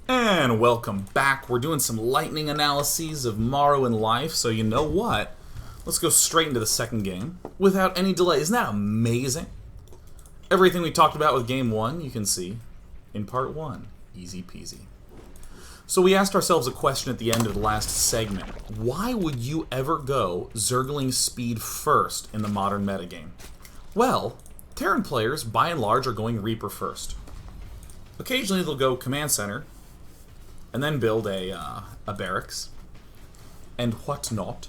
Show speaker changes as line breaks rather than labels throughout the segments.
And welcome back. We're doing some lightning analyses of Maru and Life, so you know what? Let's go straight into the second game without any delay. Isn't that amazing? Everything we talked about with game one, you can see in part one. Easy peasy. So we asked ourselves a question at the end of the last segment. Why would you ever go Zergling speed first in the modern metagame? Well, Terran players, by and large, are going Reaper first. Occasionally they'll go Command Center, and then build a barracks, and whatnot.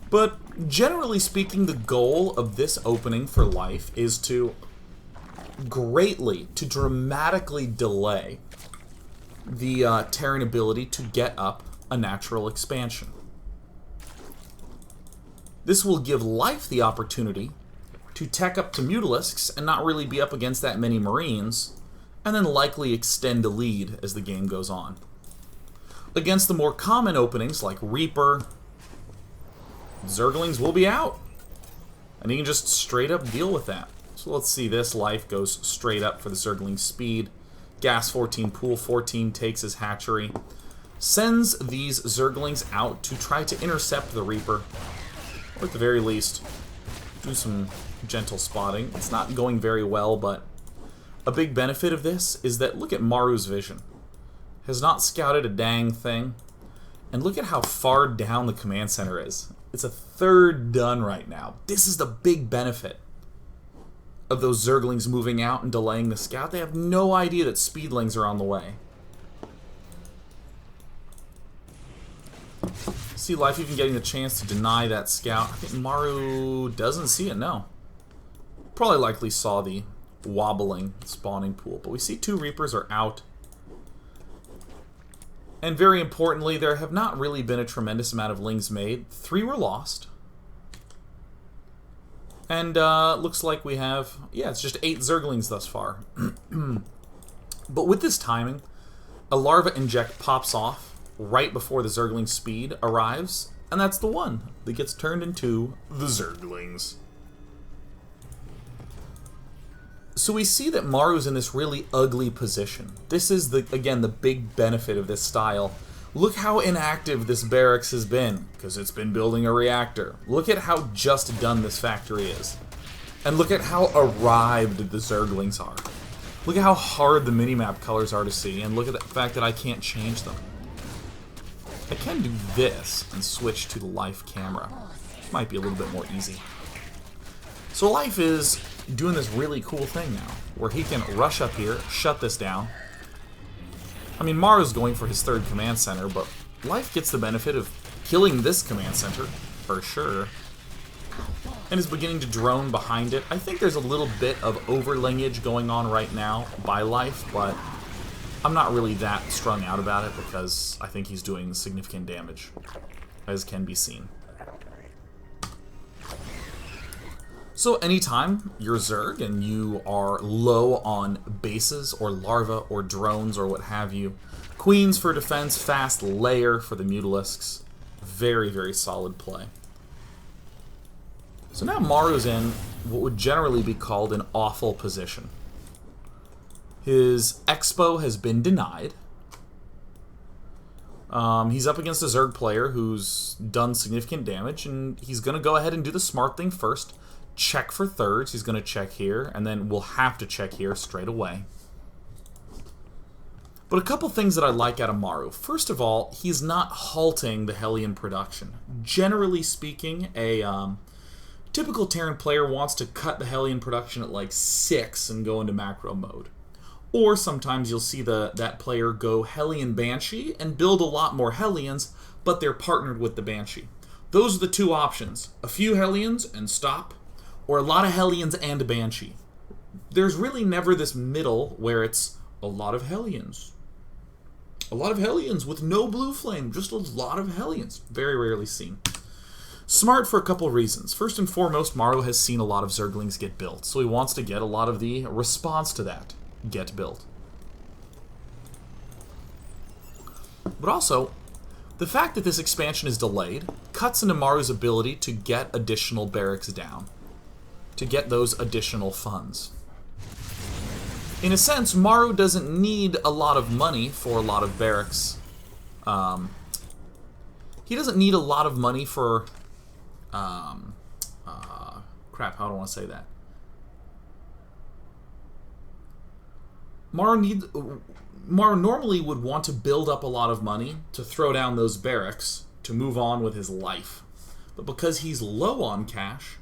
But generally speaking, the goal of this opening for Life is to dramatically delay the Terran ability to get up a natural expansion. This will give Life the opportunity to tech up to Mutalisks and not really be up against that many Marines, and then likely extend a lead as the game goes on. Against the more common openings like Reaper, Zerglings will be out, and you can just straight up deal with that. So let's see, this Life goes straight up for the Zergling speed. Gas 14, Pool 14 takes his hatchery. Sends these Zerglings out to try to intercept the Reaper, or at the very least, do some gentle spotting. It's not going very well, but a big benefit of this is that look at Maru's vision. Has not scouted a dang thing. And look at how far down the command center is. It's a third done right now. This is the big benefit of those Zerglings moving out and delaying the scout. They have no idea that Speedlings are on the way. See Life even getting the chance to deny that scout. I think Maru doesn't see it, no. Probably likely saw the wobbling spawning pool, but we see two Reapers are out, and very importantly, there have not really been a tremendous amount of lings made. 3 were lost, and looks like we have, yeah, it's just 8 Zerglings thus far. But with this timing, a larva inject pops off right before the Zergling speed arrives, and that's the one that gets turned into the Zerglings. So we see that Maru's in this really ugly position. This is, again, the big benefit of this style. Look how inactive this barracks has been, because it's been building a reactor. Look at how just done this factory is. And look at how arrived the Zerglings are. Look at how hard the minimap colors are to see, and look at the fact that I can't change them. I can do this and switch to the Life camera. Might be a little bit more easy. So Life is doing this really cool thing now, where he can rush up here, shut this down. I mean, Maru's going for his 3rd command center, but Life gets the benefit of killing this command center, for sure, and is beginning to drone behind it. I think there's a little bit of overlinkage going on right now by Life, but I'm not really that strung out about it because I think he's doing significant damage, as can be seen. So anytime you're Zerg and you are low on bases or larvae or drones or what have you, Queens for defense, fast layer for the Mutalisks. Very, very solid play. So now Maru's in what would generally be called an awful position. His Expo has been denied. He's up against a Zerg player who's done significant damage, and he's going to go ahead and do the smart thing first. Check for thirds. He's going to check here, and then we'll have to check here straight away. But a couple things that I like out of Maru. First of all, he's not halting the Hellion production. Generally speaking, a typical Terran player wants to cut the Hellion production at like 6 and go into macro mode. Or sometimes you'll see that player go Hellion Banshee and build a lot more Hellions, but they're partnered with the Banshee. Those are the two options. A few Hellions and stop, or a lot of Hellions and a Banshee. There's really never this middle where it's a lot of Hellions. A lot of Hellions with no blue flame, just a lot of Hellions. Very rarely seen. Smart for a couple of reasons. First and foremost, Maru has seen a lot of Zerglings get built, so he wants to get a lot of the response to that get built. But also, the fact that this expansion is delayed cuts into Maru's ability to get additional barracks down, to get those additional funds. In a sense, Maru doesn't need a lot of money for a lot of barracks. He doesn't need a lot of money for... crap, how do I want to say that? Maru normally would want to build up a lot of money to throw down those barracks to move on with his life. But because he's low on cash,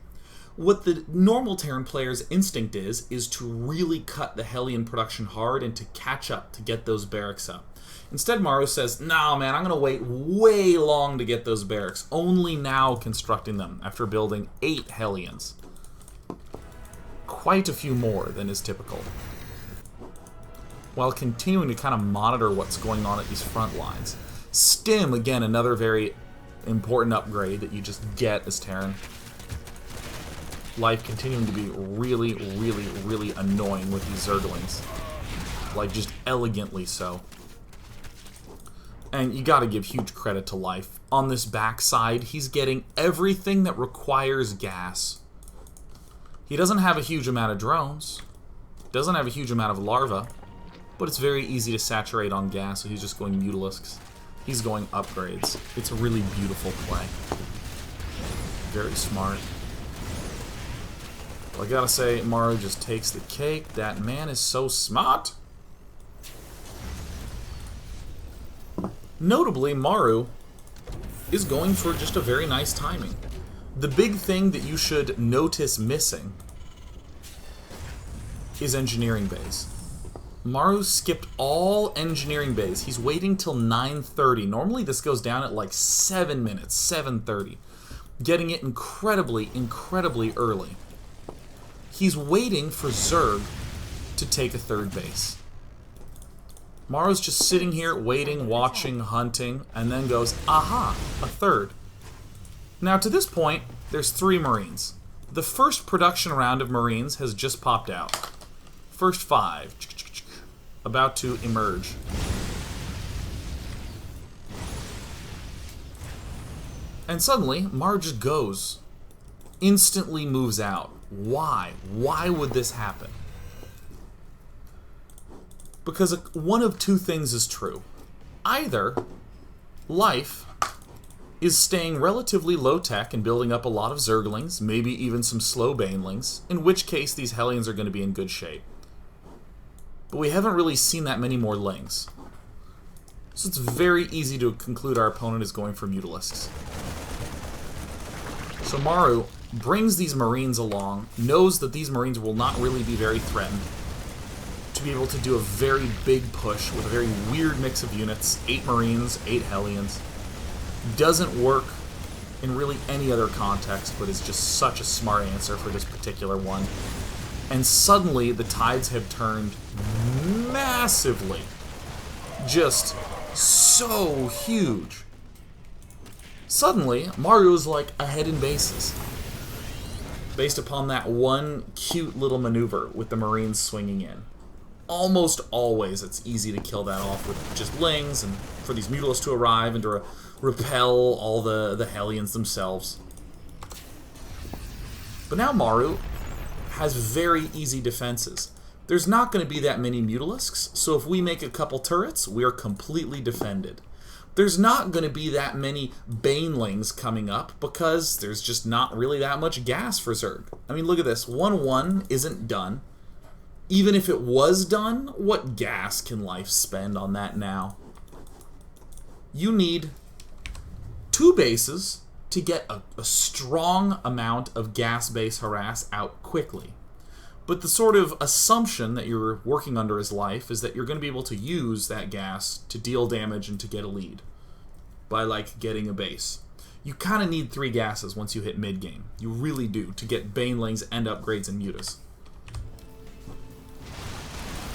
what the normal Terran player's instinct is to really cut the Hellion production hard and to catch up, to get those barracks up. Instead, Maru says, "No, man, I'm going to wait way long to get those barracks, only now constructing them after building 8 Hellions." Quite a few more than is typical. While continuing to kind of monitor what's going on at these front lines. Stim, again, another very important upgrade that you just get as Terran. Life continuing to be really, really, really annoying with these Zerglings. Like, just elegantly so. And you gotta give huge credit to Life. On this backside, he's getting everything that requires gas. He doesn't have a huge amount of drones. Doesn't have a huge amount of larvae. But it's very easy to saturate on gas, so he's just going Mutalisks. He's going upgrades. It's a really beautiful play. Very smart. Well, I gotta say, Maru just takes the cake. That man is so smart. Notably, Maru is going for just a very nice timing. The big thing that you should notice missing is engineering bays. Maru skipped all engineering bays. He's waiting till 9:30. Normally this goes down at like 7 minutes, 7:30. Getting it incredibly, incredibly early. He's waiting for Zerg to take a 3rd base. Maru's just sitting here, waiting, watching, hunting, and then goes, aha, a 3rd. Now, to this point, there's 3 Marines. The first production round of Marines has just popped out. First 5. About to emerge. And suddenly, Maru just goes. Instantly moves out. Why? Why would this happen? Because one of 2 things is true. Either Life is staying relatively low-tech and building up a lot of Zerglings, maybe even some slow Banelings, in which case these Hellions are going to be in good shape. But we haven't really seen that many more Lings. So it's very easy to conclude our opponent is going for Mutalisks. So Maru brings these Marines along, knows that these Marines will not really be very threatened, to be able to do a very big push with a very weird mix of units, 8 Marines, 8 Hellions. Doesn't work in really any other context, but is just such a smart answer for this particular one. And suddenly, the tides have turned massively. Just so huge. Suddenly, Maru is like ahead in bases. Based upon that one cute little maneuver with the Marines swinging in. Almost always it's easy to kill that off with just Lings, and for these Mutalisks to arrive and to repel all the Hellions themselves. But now Maru has very easy defenses. There's not going to be that many Mutalisks, so if we make a couple turrets, we're completely defended. There's not going to be that many Banelings coming up because there's just not really that much gas for Zerg. I mean, look at this. 1-1 isn't done. Even if it was done, what gas can Life spend on that now? You need 2 bases to get a strong amount of gas base harass out quickly. But the sort of assumption that you're working under as Life is that you're going to be able to use that gas to deal damage and to get a lead by, like, getting a base. You kind of need 3 gases once you hit mid-game. You really do, to get Banelings and upgrades and mutas.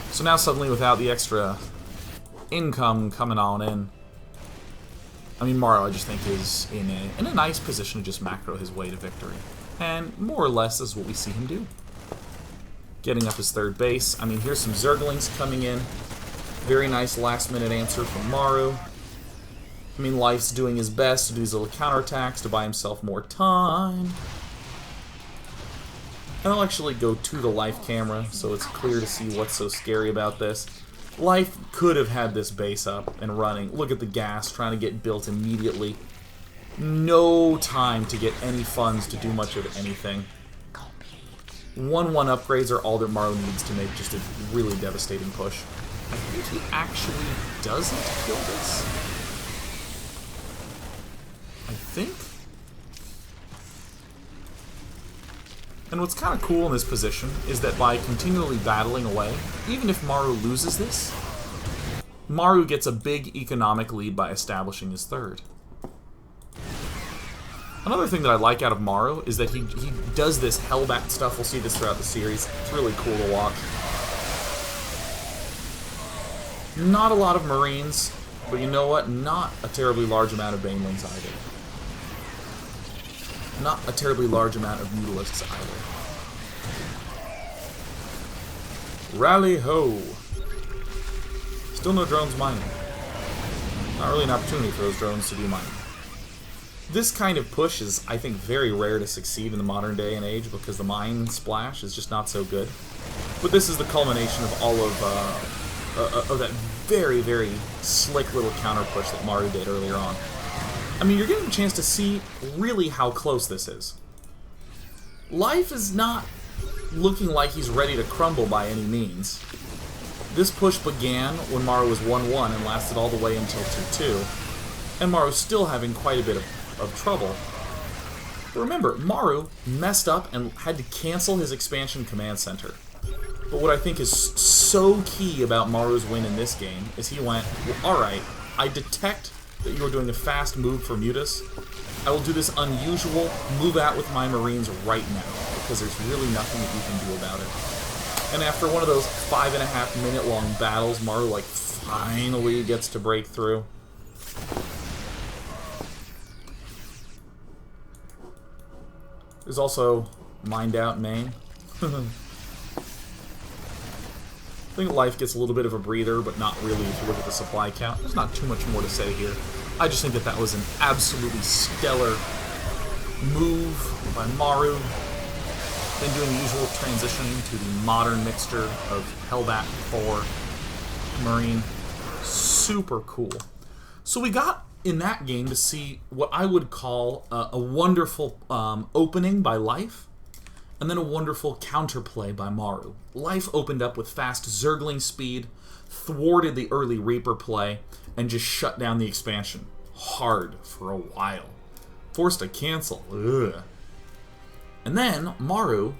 So now suddenly, without the extra income coming on in, I mean, Maru, I just think, is in a nice position to just macro his way to victory. And more or less is what we see him do. Getting up his 3rd base. I mean, here's some Zerglings coming in. Very nice last-minute answer from Maru. I mean, Life's doing his best to do these little counterattacks to buy himself more time. And I'll actually go to the Life camera so it's clear to see what's so scary about this. Life could have had this base up and running. Look at the gas trying to get built immediately. No time to get any funds to do much of anything. 1-1 upgrades are all that Maru needs to make just a really devastating push. I think he actually doesn't kill this. I think. And what's kind of cool in this position is that by continually battling away, even if Maru loses this, Maru gets a big economic lead by establishing his third. Another thing that I like out of Maru is that he does this hellbat stuff. We'll see this throughout the series. It's really cool to watch. Not a lot of Marines, but you know what? Not a terribly large amount of Banelings either. Not a terribly large amount of Mutalisks either. Rally ho! Still no drones mining. Not really an opportunity for those drones to do mining. This kind of push is, I think, very rare to succeed in the modern day and age because the mine splash is just not so good. But this is the culmination of all of that very, very slick little counter push that Maru did earlier on. I mean, you're getting a chance to see really how close this is. Life is not looking like he's ready to crumble by any means. This push began when Maru was 1-1 and lasted all the way until 2-2, and Maru's still having quite a bit of trouble. But remember, Maru messed up and had to cancel his expansion command center. But what I think is so key about Maru's win in this game is he went, well, alright, I detect that you are doing a fast move for Mutas. I will do this unusual move out with my Marines right now, because there's really nothing that you can do about it. And after one of those 5.5 minute long battles, Maru like finally gets to break through. There's also Mined Out Main. I think Life gets a little bit of a breather, but not really if you look at the supply count. There's not too much more to say here. I just think that that was an absolutely stellar move by Maru. Then doing the usual transition to the modern mixture of Hellbat 4 Marine. Super cool. So we got in that game to see what I would call a wonderful opening by Life, and then a wonderful counterplay by Maru. Life opened up with fast Zergling speed, thwarted the early Reaper play, and just shut down the expansion hard for a while. Forced to cancel. Ugh. And then Maru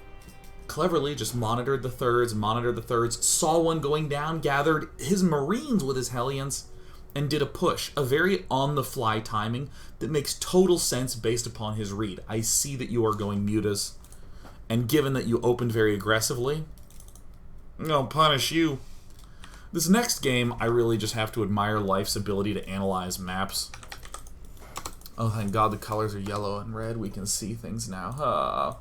cleverly just monitored the thirds, saw one going down, gathered his Marines with his Hellions, and did a push. A very on-the-fly timing that makes total sense based upon his read. I see that you are going Mutas, and given that you opened very aggressively, I'm gonna punish you. This next game, I really just have to admire Life's ability to analyze maps. Oh, thank God the colors are yellow and red. We can see things now.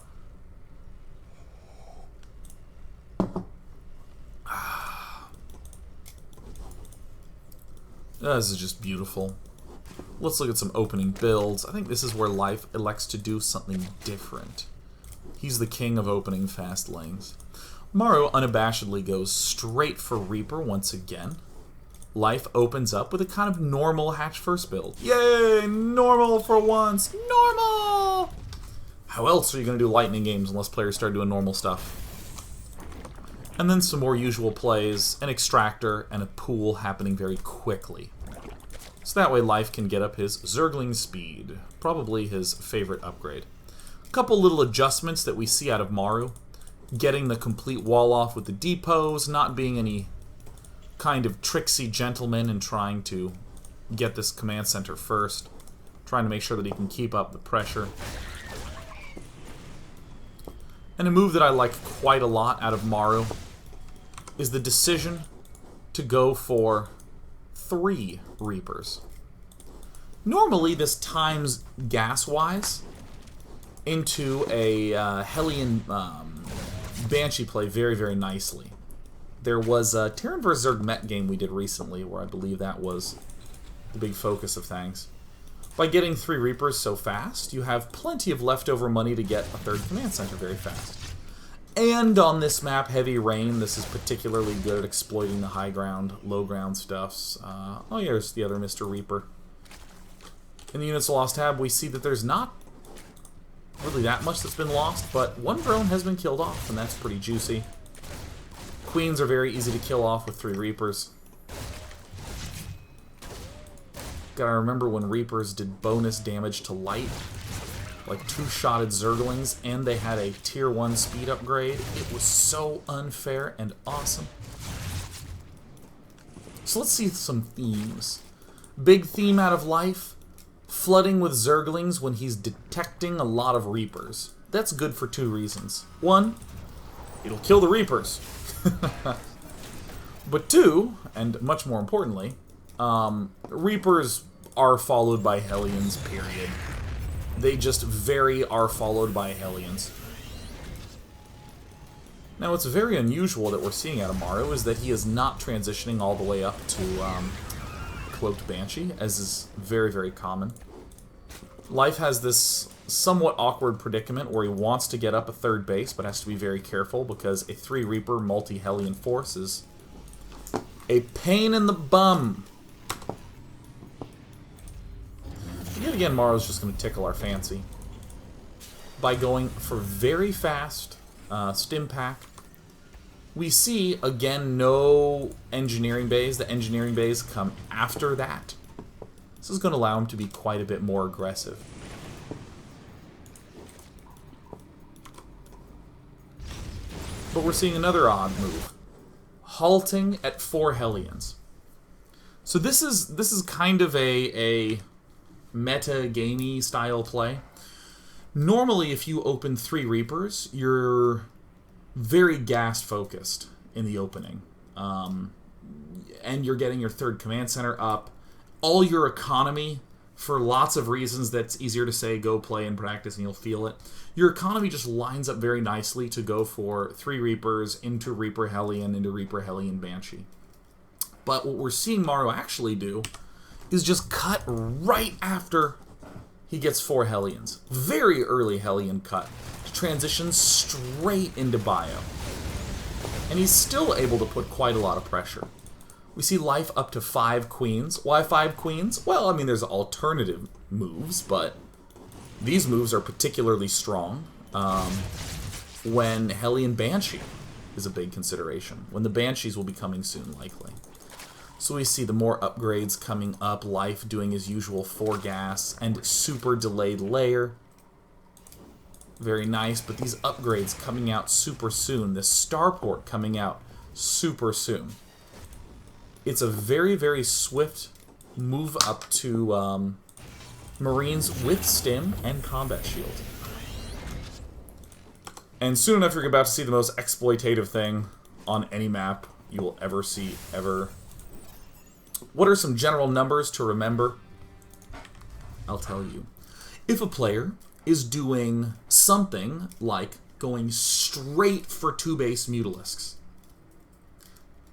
This is just beautiful. Let's look at some opening builds. I think this is where Life elects to do something different. He's the king of opening fast lanes. Maru unabashedly goes straight for Reaper once again. Life opens up with a kind of normal hatch first build. Yay! Normal for once! Normal! How else are you going to do lightning games unless players start doing normal stuff? And then some more usual plays, an extractor, and a pool happening very quickly. So that way Life can get up his Zergling speed, probably his favorite upgrade. A couple little adjustments that we see out of Maru. Getting the complete wall off with the depots, not being any kind of tricksy gentleman and trying to get this command center first. Trying to make sure that he can keep up the pressure. And a move that I like quite a lot out of Maru is the decision to go for 3 Reapers. Normally this times gas-wise into a Hellion Banshee play very, very nicely. There was a Terran vs. Zerg Met game we did recently where I believe that was the big focus of things. By getting 3 Reapers so fast, you have plenty of leftover money to get a 3rd command center very fast. And on this map, Heavy Rain, this is particularly good at exploiting the high ground, low ground stuffs. Oh, here's the other Mr. Reaper. In the Units Lost tab, we see that there's not really that much that's been lost, but one drone has been killed off, and that's pretty juicy. Queens are very easy to kill off with 3 Reapers. Gotta remember when Reapers did bonus damage to light, like 2-shotted Zerglings, and they had a tier 1 speed upgrade. It was so unfair and awesome. So let's see some themes. Big theme out of Life, flooding with Zerglings when he's detecting a lot of Reapers. That's good for 2 reasons. 1, it'll kill the Reapers. But 2, and much more importantly, Reapers are followed by Hellions, period. They just are followed by Hellions. Now, what's very unusual that we're seeing out of Maru is that he is not transitioning all the way up to Cloaked Banshee, as is very, very common. Life has this somewhat awkward predicament where he wants to get up a 3rd base, but has to be very careful because a 3 Reaper multi-Hellion force is a pain in the bum. Yet again, Maru's just going to tickle our fancy by going for very fast stim pack. We see, again, no engineering bays. The engineering bays come after that. This is going to allow him to be quite a bit more aggressive. But we're seeing another odd move. Halting at 4 Hellions. So this is kind of a meta-gamey style play. Normally, if you open 3 Reapers, you're very gas-focused in the opening. And you're getting your 3rd command center up. All your economy, for lots of reasons that's easier to say, go play and practice and you'll feel it. Your economy just lines up very nicely to go for 3 Reapers into Reaper Hellion, into Reaper Hellion Banshee. But what we're seeing Maru actually do is just cut right after he gets 4 Hellions. Very early Hellion cut. Transitions straight into bio. And he's still able to put quite a lot of pressure. We see Life up to 5 Queens. Why 5 Queens? Well, I mean, there's alternative moves, but these moves are particularly strong when Hellion Banshee is a big consideration. When the Banshees will be coming soon, likely. So we see the more upgrades coming up, Life doing his usual 4 gas and super delayed layer. Very nice, but these upgrades coming out super soon. This starport coming out super soon. It's a very, very swift move up to Marines with stim and combat shield. And soon enough, you're about to see the most exploitative thing on any map you will ever see, ever. What are some general numbers to remember? I'll tell you. If a player is doing something like going straight for 2 base Mutalisks,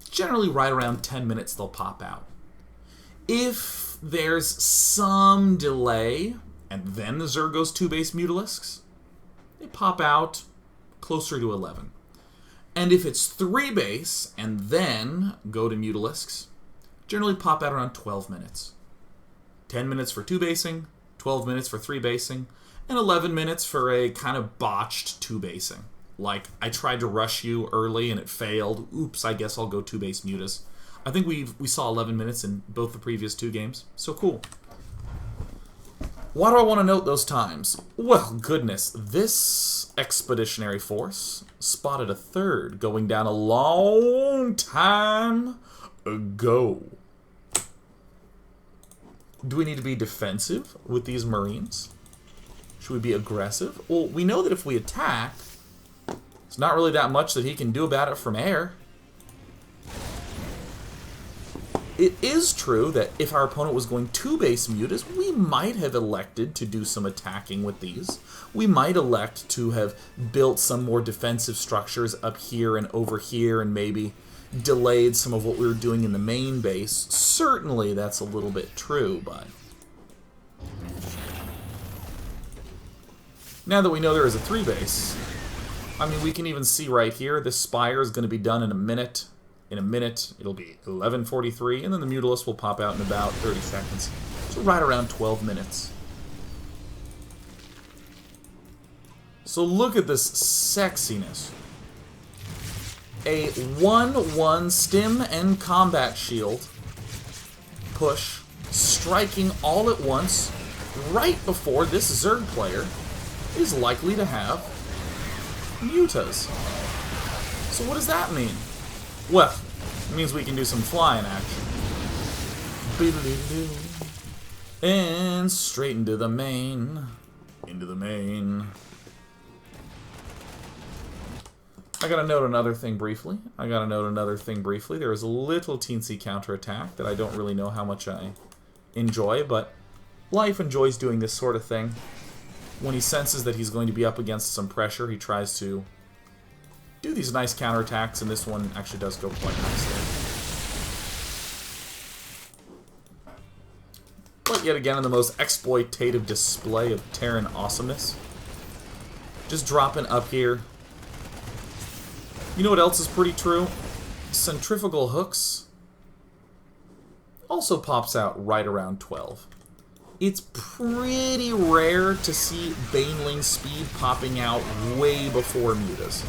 generally right around 10 minutes they'll pop out. If there's some delay, and then the Zerg goes 2 base Mutalisks, they pop out closer to 11. And if it's 3 base, and then go to Mutalisks, generally pop out around 12 minutes. 10 minutes for 2 basing, 12 minutes for 3 basing, and 11 minutes for a kind of botched 2 basing. Like, I tried to rush you early and it failed. Oops, I guess I'll go 2 base Mutas. I think we saw 11 minutes in both the previous 2 games. So cool. Why do I want to note those times? Well, goodness, this expeditionary force spotted a 3rd going down a long time ago. Do we need to be defensive with these Marines? Should we be aggressive? Well, we know that if we attack, it's not really that much that he can do about it from air. It is true that if our opponent was going 2 base Mutas, we might have elected to do some attacking with these. We might elect to have built some more defensive structures up here and over here and maybe delayed some of what we were doing in the main base. Certainly that's a little bit true, but now that we know there is a 3 base, I mean, we can even see right here, this spire is going to be done in a minute. In a minute, it'll be 11:43, and then the Mutalisk will pop out in about 30 seconds. So right around 12 minutes. So look at this sexiness. A 1/1 stim and combat shield push, striking all at once, right before this Zerg player is likely to have mutas. So what does that mean? Well, it means we can do some flying action. And straight into the main. Into the main. I gotta note another thing briefly. There is a little teensy counterattack that I don't really know how much I enjoy, but Life enjoys doing this sort of thing. When he senses that he's going to be up against some pressure, he tries to do these nice counterattacks, and this one actually does go quite nicely. But yet again, in the most exploitative display of Terran awesomeness. Just dropping up here. You know what else is pretty true? Centrifugal hooks also pops out right around 12. It's pretty rare to see Baneling speed popping out way before mutas.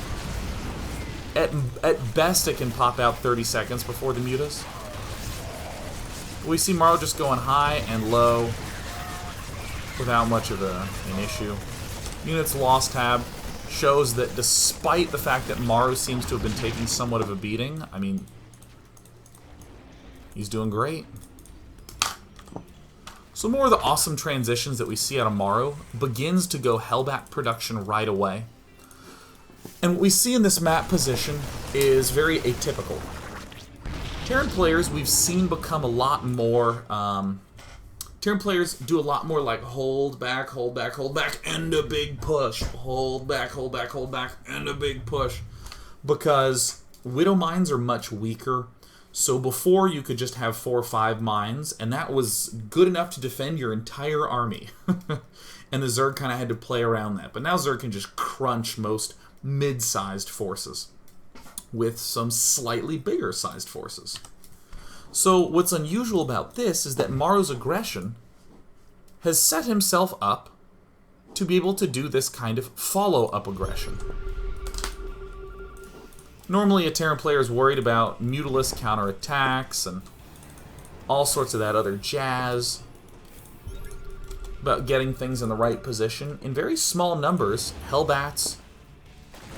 At best, it can pop out 30 seconds before the mutas. We see Maru just going high and low without much of an issue. Units lost tab shows that despite the fact that Maru seems to have been taking somewhat of a beating, I mean, he's doing great. So more of the awesome transitions that we see out of Maru begins to go Hellbat production right away. And what we see in this map position is very atypical. Terran players we've seen become a lot more... Terran players do a lot more like hold back, hold back, hold back, and a big push. Hold back, hold back, hold back, and a big push. Because Widow mines are much weaker. So before you could just have 4 or 5 mines, and that was good enough to defend your entire army. And the Zerg kind of had to play around that. But now Zerg can just crunch most mid-sized forces with some slightly bigger sized forces. So what's unusual about this is that Maru's aggression has set himself up to be able to do this kind of follow-up aggression. Normally a Terran player is worried about Mutalisk counterattacks and all sorts of that other jazz, about getting things in the right position. In very small numbers, Hellbats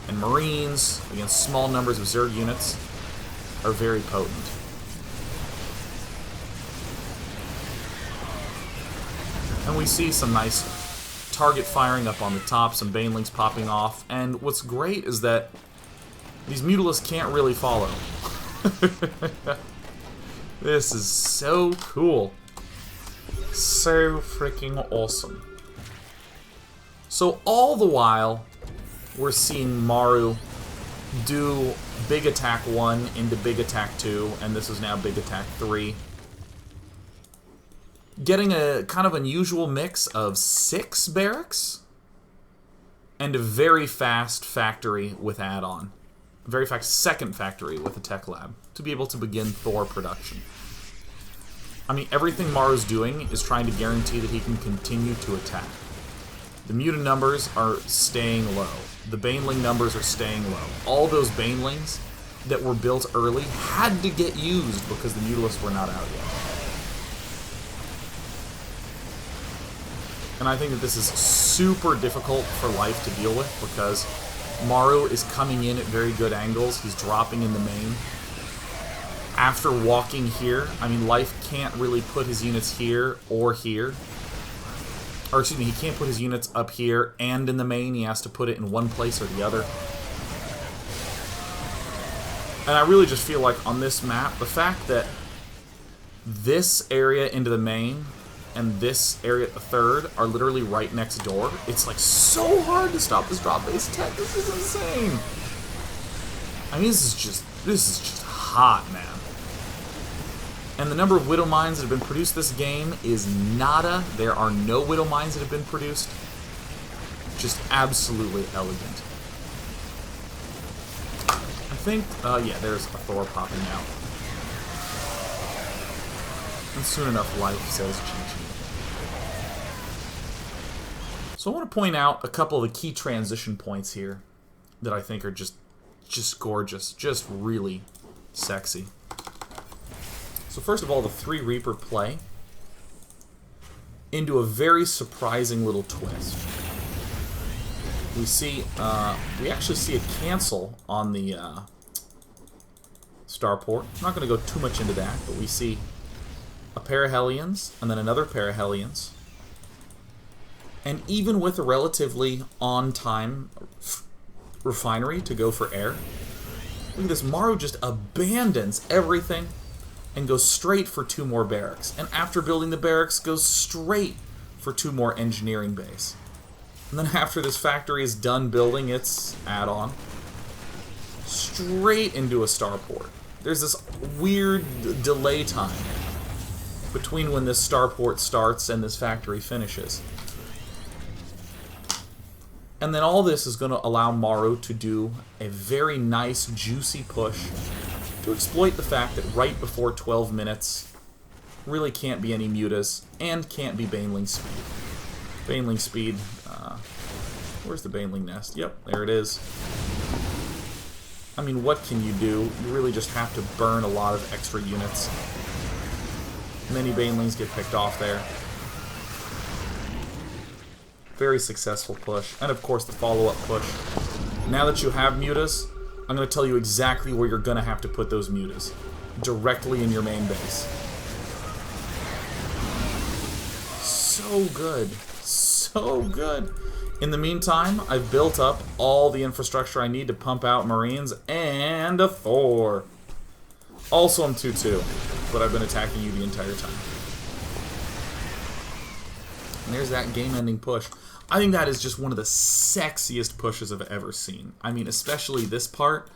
and Marines against small numbers of Zerg units are very potent. And we see some nice target firing up on the top, some Banelings popping off, and what's great is that these Mutalisks can't really follow. This is so cool. So freaking awesome. So all the while, we're seeing Maru do Big Attack 1 into Big Attack 2, and this is now Big Attack 3. Getting a kind of unusual mix of 6 barracks and a very fast factory with add-on. A very fast second factory with a tech lab to be able to begin Thor production. I mean, everything Maru's doing is trying to guarantee that he can continue to attack. The mutant numbers are staying low. The Baneling numbers are staying low. All those Banelings that were built early had to get used because the Mutalisks were not out yet. And I think that this is super difficult for Life to deal with because Maru is coming in at very good angles. He's dropping in the main. After walking here, I mean, Life can't really put his units here or here. Or excuse me, he can't put his units up here and in the main. He has to put it in one place or the other. And I really just feel like on this map, the fact that this area into the main and this area at the third are literally right next door, it's like so hard to stop this drop base tech. This is insane. I mean, this is just hot, man. And the number of Widow Mines that have been produced this game is nada. There are no Widow Mines that have been produced. Just absolutely elegant. think, yeah, there's a Thor popping out. And soon enough, Life says GG. So I want to point out a couple of the key transition points here that I think are just gorgeous, just really sexy. So first of all, the 3 Reaper play into a very surprising little twist. We see, we actually see a cancel on the starport. I'm not going to go too much into that, but we see a pair of Hellions and then another pair of Hellions. And even with a relatively on-time refinery to go for air, look at this, Maru just abandons everything and goes straight for 2 more barracks. And after building the barracks, goes straight for 2 more engineering bays. And then after this factory is done building its add-on, straight into a starport. There's this weird delay time between when this starport starts and this factory finishes. And then all this is going to allow Maru to do a very nice, juicy push to exploit the fact that right before 12 minutes, really can't be any mutas, and can't be Baneling speed. Baneling speed, where's the Baneling nest? Yep, there it is. I mean, what can you do? You really just have to burn a lot of extra units. Many Banelings get picked off there. Very successful push. And of course the follow-up push. Now that you have mutas, I'm going to tell you exactly where you're going to have to put those mutas. Directly in your main base. So good. So good. In the meantime, I've built up all the infrastructure I need to pump out Marines and a Thor. Also, I'm 2-2, but I've been attacking you the entire time. And there's that game-ending push. I think that is just one of the sexiest pushes I've ever seen. I mean, especially this part.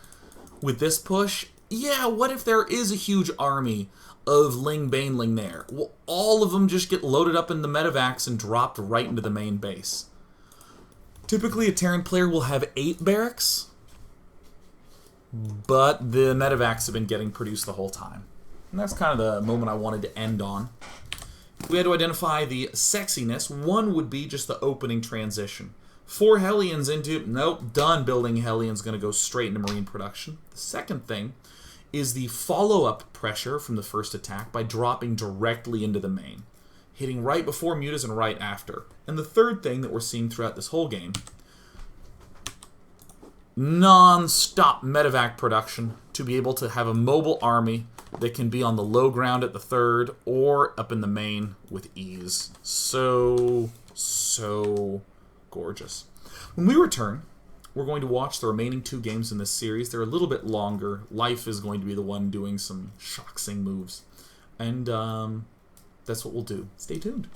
With this push, yeah, what if there is a huge army of Ling Baneling there? Well, all of them just get loaded up in the medevacs and dropped right into the main base. Typically, a Terran player will have 8 barracks, but the medevacs have been getting produced the whole time. And that's kind of the moment I wanted to end on. If we had to identify the sexiness, one would be just the opening transition. 4 Hellions into, nope, done building Hellions, going to go straight into Marine production. The second thing is the follow-up pressure from the first attack by dropping directly into the main, hitting right before mutas and right after. And the third thing that we're seeing throughout this whole game, non-stop medevac production to be able to have a mobile army that can be on the low ground at the third or up in the main with ease. So gorgeous. When we return, we're going to watch the remaining 2 games in this series. They're a little bit longer. Life is going to be the one doing some shocksing moves. And that's what we'll do. Stay tuned.